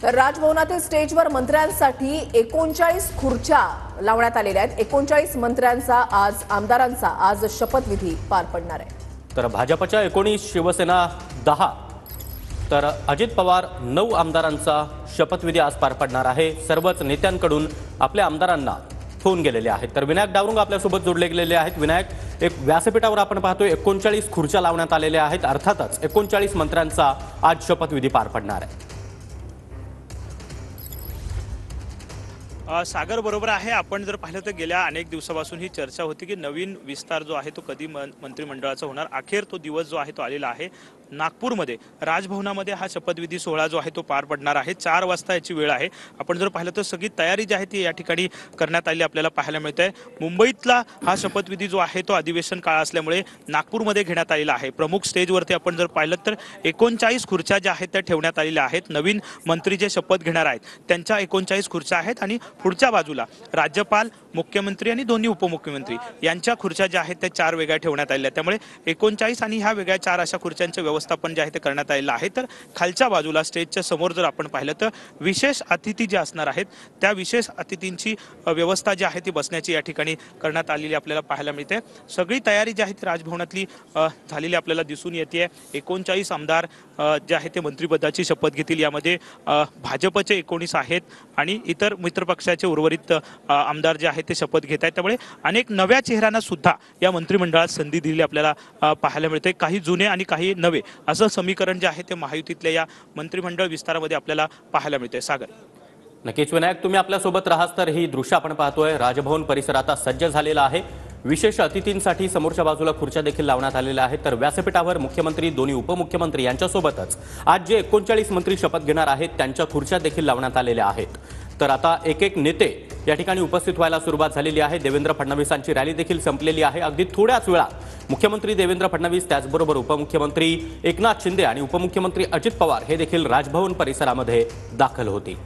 तर राजभवनातील स्टेजवर मंत्र्यांसाठी 39 खुर्च्या लावण्यात आलेल्या आहेत। 39 मंत्र्यांचा आमदारांचा आज शपथविधी पार पडणार आहे। तर भाजपच्या 19, शिवसेना 10, तर अजित पवार 9 आमदारांचा शपथविधी आज पार पडणार आहे। सर्वच नेत्यांकडून आपल्या आमदारांना फोन गेलेले आहेत। तर विनायक डावरुंग आपल्यासोबत जोडले गेलेले आहेत। विनायक, एक व्यासपीठावर आपण पाहतोय 39 खुर्च्या लावण्यात आलेल्या आहेत। अर्थातच 39 मंत्र्यांचा आज शपथविधी पार पडणार आहे। सागर बरोबर आहे। आपण जर पाहिलं तर गेल्या अनेक दिवसापासून ही चर्चा होती की नवीन विस्तार जो आहे तो कधी मंत्रिमंडळाचा होणार। अखेर तो दिवस जो आहे तो आलेला आहे। नागपूरमध्ये राजभवनामध्ये हा शपथविधी सोहळा जो आहे तो पार पडणार आहे। 4 वाजता याची वेळ आहे। आपण जर पाहिलं तर सगळी तयारी जी आहे ती या ठिकाणी करण्यात आली आपल्याला पाहायला मिळते। मुंबईतला हा शपथविधी जो आहे तो अधिवेशन काळ असल्यामुळे नागपूरमध्ये घेण्यात आलेला आहे। प्रमुख स्टेजवरती आपण जर पाहिलं तर 39 खुर्च्या ज्या आहेत त्या ठेवण्यात आलेल्या आहेत। नवीन मंत्री जे शपथ घेणार आहेत त्यांच्या 39 खुर्च्या आहेत आणि पुढच्या बाजूला राज्यपाल, मुख्यमंत्री आणि दोन्ही उपमुख्यमंत्री यांच्या खुर्च्या ज्या आहेत त्या 4 वेगळ्या ठेवण्यात आलेल्या आहेत। त्यामुळे 39 आणि ह्या वेगळ्या 4 अशा खुर्च्यांचे व्यवस्थापन जे आहे ते करण्यात आलेलं आहे। तर खालच्या बाजूला स्टेजच्या समोर जर आपण पाहिलं तर विशेष अतिथी जे असणार आहेत त्या विशेष अतिथींची व्यवस्था जी आहे ती बसण्याची या ठिकाणी करण्यात आलेली आपल्याला पाहायला मिळते। सगळी तयारी जी आहे ती राजभवनातली झालेली आपल्याला दिसून येते। 39 आमदार जे आहे ते मंत्रिपदाची शपथ घेतील। यामध्ये भाजपचे 19 आहेत आणि इतर मित्रपक्षाचे उर्वरित आमदार जे आहेत ते शपथ घेत आहेत। त्यामुळे अनेक नव्या चेहऱ्यांना सुद्धा या मंत्रिमंडळात संधी दिली आपल्याला पाहायला मिळते। काही जुने आणि काही नवे असं समीकरण जे आहे ते महायुतीतल्या या मंत्रिमंडळ विस्तारामध्ये आपल्याला पाहायला मिळते। सागर, नक्कीच विनायक, तुम्ही आपल्यासोबत राहात तर ही दृश्य आपण पाहतोय। राजभवन परिसर आता सज्ज झालेला आहे। विशेष अतिथींसाठी समोरच्या बाजूला खुर्च्या देखील लावण्यात आलेल्या आहेत। तर व्यासपीठावर मुख्यमंत्री, दोन्ही उपमुख्यमंत्री यांच्यासोबतच आज जे 39 मंत्री शपथ घेणार आहेत त्यांच्या खुर्च्या देखील लावण्यात आलेल्या आहेत। तर आता एक एक नेते या ठिकाणी उपस्थित व्हायला सुरुवात झालेली आहे। देवेंद्र फडणवीसांची रॅली देखील संपलेली आहे। अगदी थोड्याच वेळात मुख्यमंत्री देवेंद्र फडणवीस, त्याचबरोबर उपमुख्यमंत्री एकनाथ शिंदे आणि उपमुख्यमंत्री अजित पवार हे देखील राजभवन परिसरामध्ये दाखल होतील।